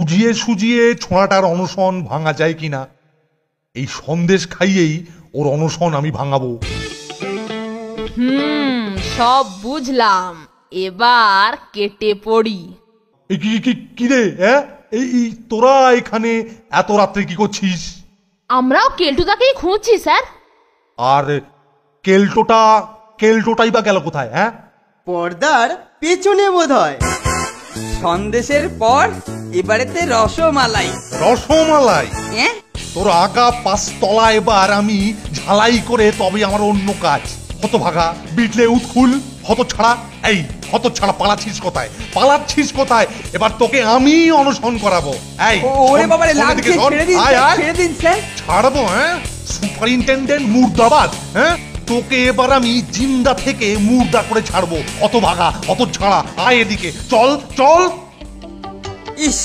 সুজিয়ে সুজিয়ে ছোঁড়াটার অনশন ভাঙা যায় কিনা এই সন্দেশ খাইয়েই ওর অনশন আমি ভাঙাবো। সব বুঝলাম, এবার কেটে পড়ি। কি রে, এই তোরা এখানে এত রাত্রে কি করছিস? আমরাও কেলটুদাকেই খুঁজছি স্যার। আর কেলটোটাই বা গেল কোথায়? পর্দার পেছনে বোধহয়। সন্দেশের পর এবারেতে রসমালাই। রসমালাই? হ্যাঁ, তোর আগা পাঁচতলা এবার আমি ঝালাই করে তবে আমার অন্য কাজ। হতভাগা, বিটলে উৎকুল, হতছাড়া। এই হতছাড়া, পালাচ্ছিস কোথায়? এবার তোকে আমি অনশন করাবো। এই ওরে বাবারে, লাগছে, ছেড়ে দিন স্যার, ছেড়ে দিন স্যার। ছাড়বো? সুপারিনটেন্ডেন্ট মুর্দাবাদ। তোকে এবার আমি জিন্দা থেকে মুর্দা করে ছাড়বো। হতভাগা, হতছাড়া, আয় এদিকে, চল। ইস,